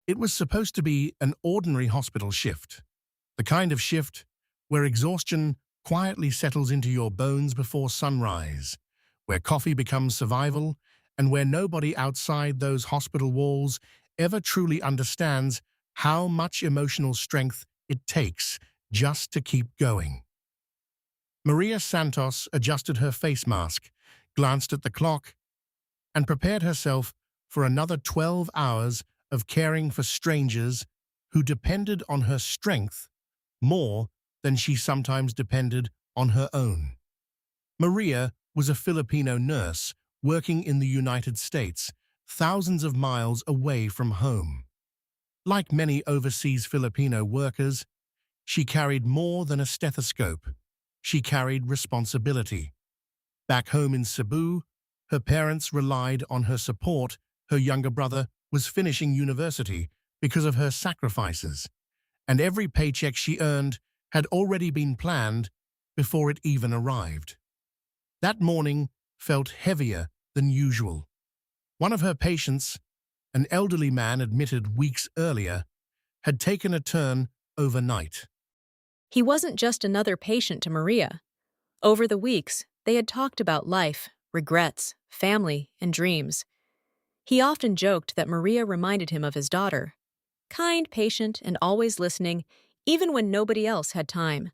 It was supposed to be an ordinary hospital shift, the kind of shift where exhaustion quietly settles into your bones before sunrise, where coffee becomes survival, and where nobody outside those hospital walls ever truly understands how much emotional strength it takes just to keep going. Maria Santos adjusted her face mask, glanced at the clock, and prepared herself for another 12 hours of caring for strangers who depended on her strength more than she sometimes depended on her own. Maria was a Filipino nurse working in the United States, thousands of miles away from home. Like many overseas Filipino workers, she carried more than a stethoscope. She carried responsibility. Back home in Cebu, her parents relied on her support. Her younger brother was finishing university because of her sacrifices, and every paycheck she earned had already been planned before it even arrived. That morning felt heavier than usual. One of her patients, an elderly man admitted weeks earlier, had taken a turn overnight. He wasn't just another patient to Maria. Over the weeks, they had talked about life, regrets, family, and dreams. He often joked that Maria reminded him of his daughter. Kind, patient, and always listening, even when nobody else had time.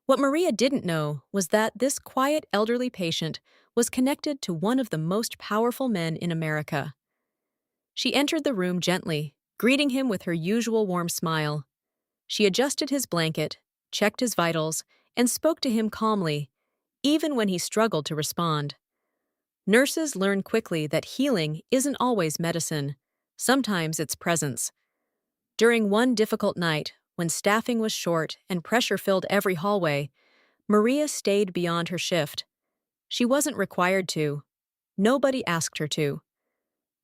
What Maria didn't know was that this quiet elderly patient was connected to one of the most powerful men in America. She entered the room gently, greeting him with her usual warm smile. She adjusted his blanket, checked his vitals, and spoke to him calmly, even when he struggled to respond. Nurses learn quickly that healing isn't always medicine. Sometimes it's presence. During one difficult night, when staffing was short and pressure filled every hallway, Maria stayed beyond her shift. She wasn't required to. Nobody asked her to.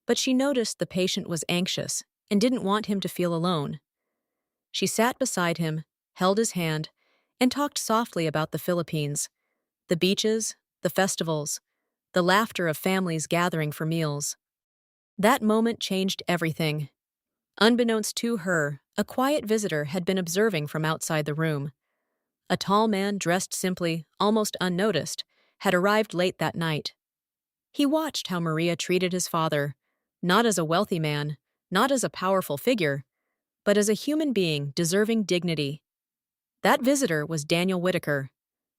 But she noticed the patient was anxious and didn't want him to feel alone. She sat beside him, held his hand, and talked softly about the Philippines, the beaches, the festivals, the laughter of families gathering for meals. That moment changed everything. Unbeknownst to her, a quiet visitor had been observing from outside the room. A tall man dressed simply, almost unnoticed, had arrived late that night. He watched how Maria treated his father, not as a wealthy man, not as a powerful figure, but as a human being deserving dignity. That visitor was Daniel Whitaker,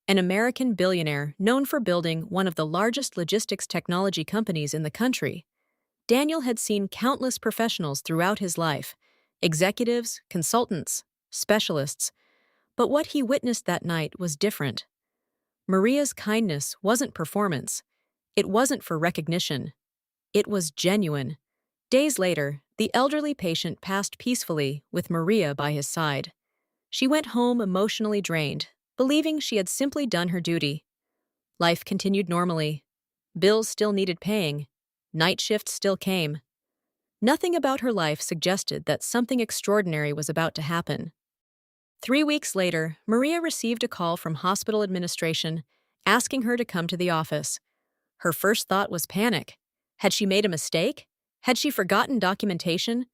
an American billionaire known for building one of the largest logistics technology companies in the country. Daniel had seen countless professionals throughout his life, executives, consultants, specialists, but what he witnessed that night was different. Maria's kindness wasn't performance. It wasn't for recognition. It was genuine. Days later, the elderly patient passed peacefully with Maria by his side. She went home emotionally drained, believing she had simply done her duty. Life continued normally. Bills still needed paying. Night shifts still came. Nothing about her life suggested that something extraordinary was about to happen. 3 weeks later, Maria received a call from hospital administration asking her to come to the office. Her first thought was panic. Had she made a mistake? Had she forgotten documentation?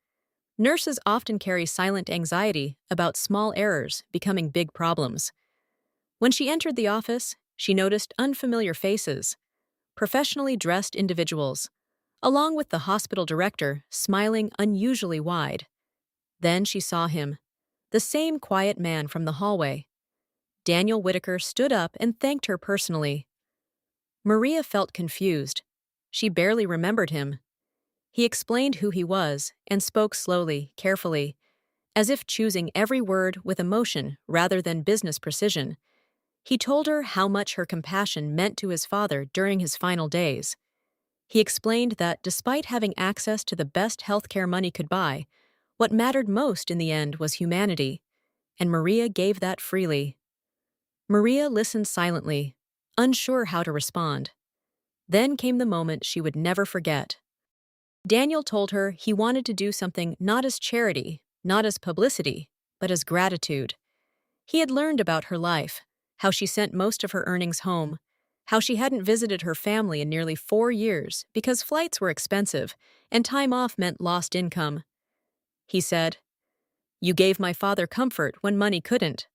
Nurses often carry silent anxiety about small errors becoming big problems. When she entered the office, she noticed unfamiliar faces, professionally dressed individuals, along with the hospital director smiling unusually wide. Then she saw him, the same quiet man from the hallway. Daniel Whitaker stood up and thanked her personally. Maria felt confused. She barely remembered him. He explained who he was and spoke slowly, carefully, as if choosing every word with emotion rather than business precision. He told her how much her compassion meant to his father during his final days. He explained that despite having access to the best healthcare money could buy, what mattered most in the end was humanity, and Maria gave that freely. Maria listened silently, unsure how to respond. Then came the moment she would never forget. Daniel told her he wanted to do something not as charity, not as publicity, but as gratitude. He had learned about her life, how she sent most of her earnings home, how she hadn't visited her family in nearly 4 years because flights were expensive and time off meant lost income. He said, "You gave my father comfort when money couldn't.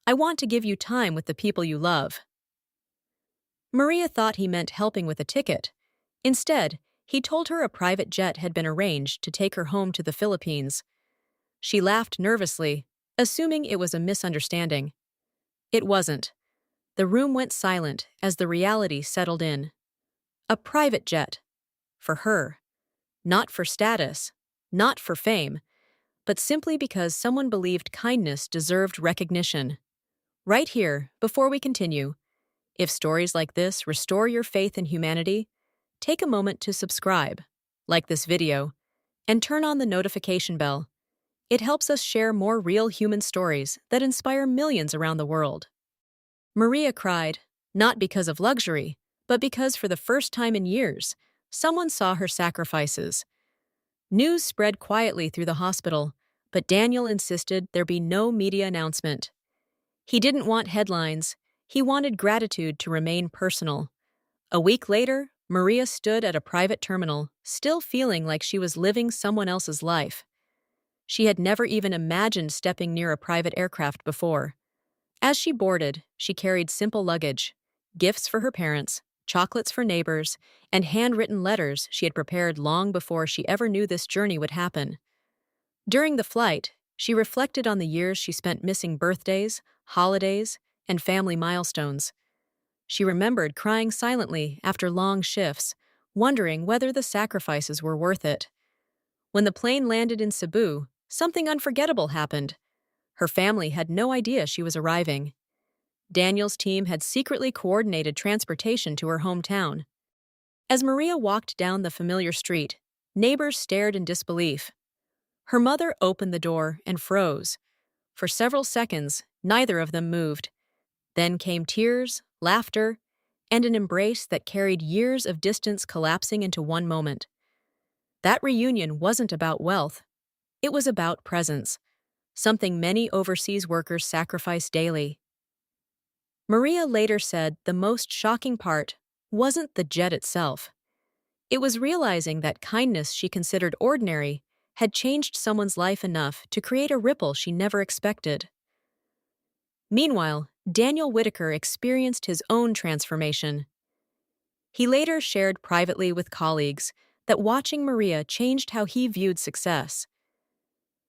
I want to give you time with the people you love." Maria thought he meant helping with a ticket. Instead, he told her a private jet had been arranged to take her home to the Philippines. She laughed nervously, assuming it was a misunderstanding. It wasn't. The room went silent as the reality settled in. A private jet. For her. Not for status, not for fame, but simply because someone believed kindness deserved recognition. Right here, before we continue, if stories like this restore your faith in humanity, take a moment to subscribe, like this video, and turn on the notification bell. It helps us share more real human stories that inspire millions around the world. Maria cried, not because of luxury, but because for the first time in years, someone saw her sacrifices. News spread quietly through the hospital, but Daniel insisted there be no media announcement. He didn't want headlines. He wanted gratitude to remain personal. A week later, Maria stood at a private terminal, still feeling like she was living someone else's life. She had never even imagined stepping near a private aircraft before. As she boarded, she carried simple luggage, gifts for her parents, chocolates for neighbors, and handwritten letters she had prepared long before she ever knew this journey would happen. During the flight, she reflected on the years she spent missing birthdays, holidays, and family milestones. She remembered crying silently after long shifts, wondering whether the sacrifices were worth it. When the plane landed in Cebu, something unforgettable happened. Her family had no idea she was arriving. Daniel's team had secretly coordinated transportation to her hometown. As Maria walked down the familiar street, neighbors stared in disbelief. Her mother opened the door and froze. For several seconds, neither of them moved. Then came tears, laughter, and an embrace that carried years of distance collapsing into one moment. That reunion wasn't about wealth. It was about presence, something many overseas workers sacrifice daily. Maria later said the most shocking part wasn't the jet itself. It was realizing that kindness she considered ordinary had changed someone's life enough to create a ripple she never expected. Meanwhile, Daniel Whitaker experienced his own transformation. He later shared privately with colleagues that watching Maria changed how he viewed success.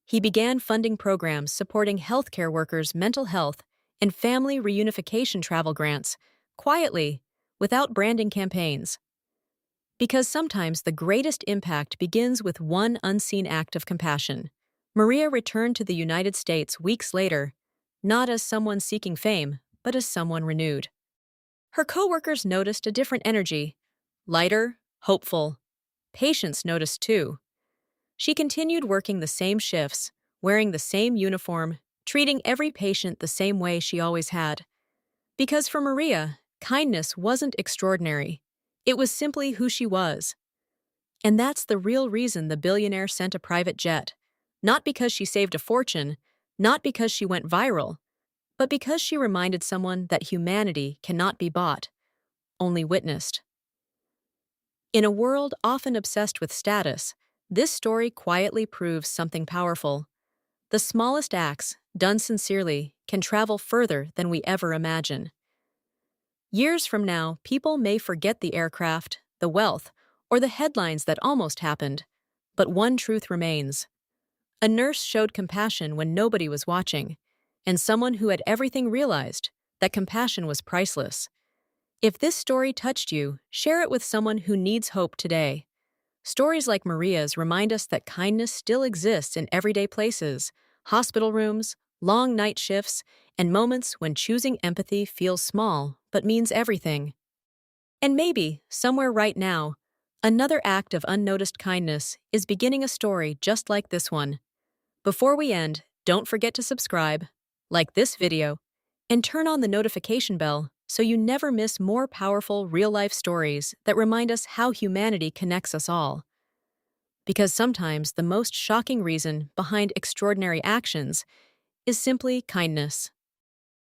He began funding programs supporting healthcare workers' mental health and family reunification travel grants, quietly, without branding campaigns. Because sometimes the greatest impact begins with one unseen act of compassion. Maria returned to the United States weeks later, not as someone seeking fame, but as someone renewed. Her coworkers noticed a different energy, lighter, hopeful. Patients noticed too. She continued working the same shifts, wearing the same uniform, treating every patient the same way she always had. Because for Maria, kindness wasn't extraordinary. It was simply who she was. And that's the real reason the billionaire sent a private jet. Not because she saved a fortune, not because she went viral, but because she reminded someone that humanity cannot be bought, only witnessed. In a world often obsessed with status, this story quietly proves something powerful. The smallest acts, done sincerely, can travel further than we ever imagine. Years from now, people may forget the aircraft, the wealth, or the headlines that almost happened, but one truth remains. A nurse showed compassion when nobody was watching, and someone who had everything realized that compassion was priceless. If this story touched you, share it with someone who needs hope today. Stories like Maria's remind us that kindness still exists in everyday places, hospital rooms, long night shifts, and moments when choosing empathy feels small but means everything. And maybe, somewhere right now, another act of unnoticed kindness is beginning a story just like this one. Before we end, don't forget to subscribe, like this video, and turn on the notification bell so you never miss more powerful real-life stories that remind us how humanity connects us all. Because sometimes the most shocking reason behind extraordinary actions is simply kindness.